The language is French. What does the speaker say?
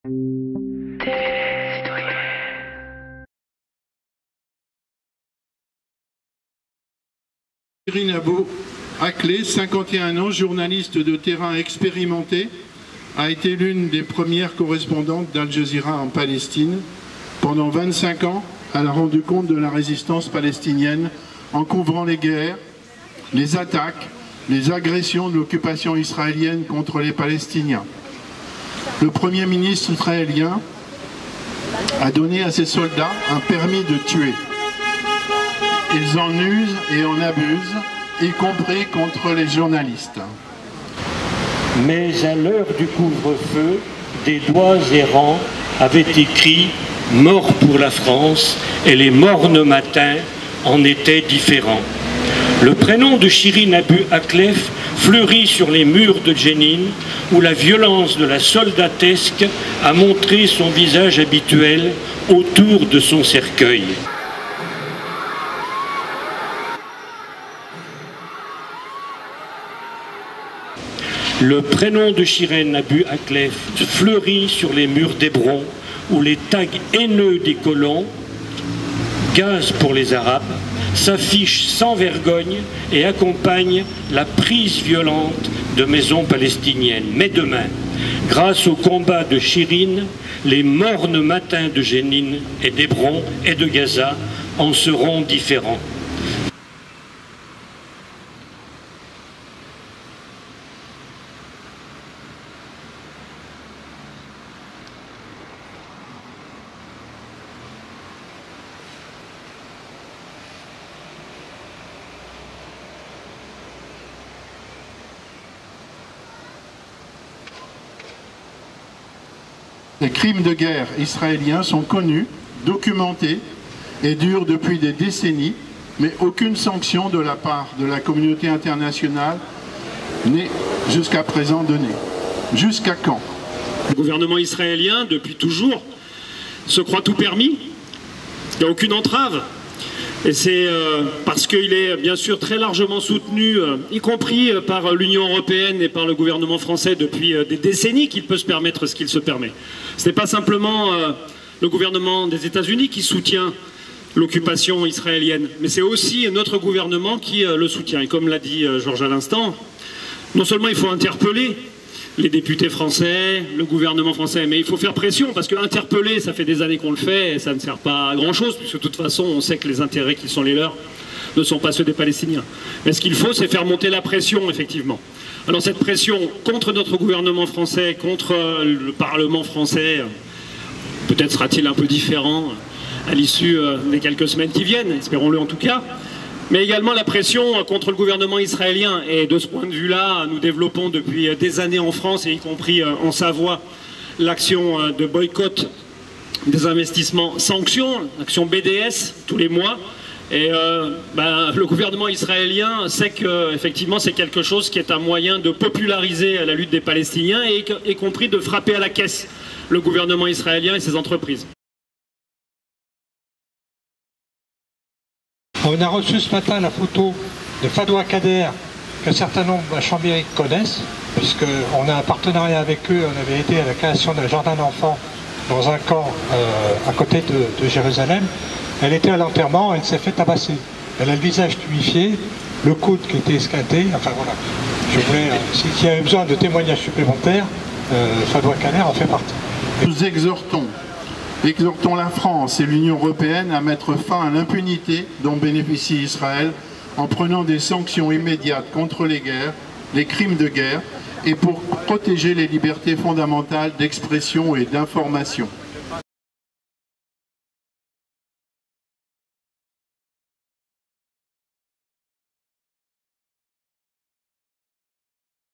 Shirin Abu Akleh, 51 ans, journaliste de terrain expérimenté, a été l'une des premières correspondantes d'Al Jazeera en Palestine. Pendant 25 ans, elle a rendu compte de la résistance palestinienne en couvrant les guerres, les attaques, les agressions de l'occupation israélienne contre les Palestiniens. Le Premier ministre israélien a donné à ses soldats un permis de tuer. Ils en usent et en abusent, y compris contre les journalistes. Mais à l'heure du couvre-feu, des doigts errants avaient écrit « Mort pour la France » et les mornes matins en étaient différents. Le prénom de Shirin Abu Akleh fleurit sur les murs de Jenin, où la violence de la soldatesque a montré son visage habituel autour de son cercueil. Le prénom de Shirin Abu Akleh fleurit sur les murs d'Hébron, où les tags haineux des colons, gaz pour les Arabes, s'affichent sans vergogne et accompagnent la prise violente de maisons palestiniennes. Mais demain, grâce au combat de Shirin, les mornes matins de Jenin et d'Hébron et de Gaza en seront différents. Les crimes de guerre israéliens sont connus, documentés et durent depuis des décennies, mais aucune sanction de la part de la communauté internationale n'est jusqu'à présent donnée. Jusqu'à quand? Le gouvernement israélien, depuis toujours, se croit tout permis. Il n'y a aucune entrave. Et c'est parce qu'il est bien sûr très largement soutenu, y compris par l'Union européenne et par le gouvernement français depuis des décennies, qu'il peut se permettre ce qu'il se permet. Ce n'est pas simplement le gouvernement des États-Unis qui soutient l'occupation israélienne, mais c'est aussi notre gouvernement qui le soutient. Et comme l'a dit Georges à l'instant, non seulement il faut interpeller les députés français, le gouvernement français, mais il faut faire pression, parce que interpeller, ça fait des années qu'on le fait, et ça ne sert pas à grand-chose, puisque de toute façon, on sait que les intérêts qui sont les leurs ne sont pas ceux des Palestiniens. Mais ce qu'il faut, c'est faire monter la pression, effectivement. Alors cette pression contre notre gouvernement français, contre le Parlement français, peut-être sera-t-il un peu différent à l'issue des quelques semaines qui viennent, espérons-le en tout cas, mais également la pression contre le gouvernement israélien. Et de ce point de vue-là, nous développons depuis des années en France, et y compris en Savoie, l'action de boycott des investissements sanctions, l'action BDS, tous les mois. Et le gouvernement israélien sait qu'effectivement c'est quelque chose qui est un moyen de populariser la lutte des Palestiniens, et y compris de frapper à la caisse le gouvernement israélien et ses entreprises. On a reçu ce matin la photo de Fadwa Kader, qu'un certain nombre à Chambéry connaissent, puisqu'on a un partenariat avec eux. On avait été à la création d'un jardin d'enfants dans un camp à côté de Jérusalem. Elle était à l'enterrement, elle s'est fait tabasser. Elle a le visage tuméfié, le coude qui était esquinté, enfin voilà. Je voulais, s'il y avait besoin de témoignages supplémentaires, Fadwa Kader en fait partie. Nous exhortons la France et l'Union européenne à mettre fin à l'impunité dont bénéficie Israël en prenant des sanctions immédiates contre les guerres, les crimes de guerre, et pour protéger les libertés fondamentales d'expression et d'information.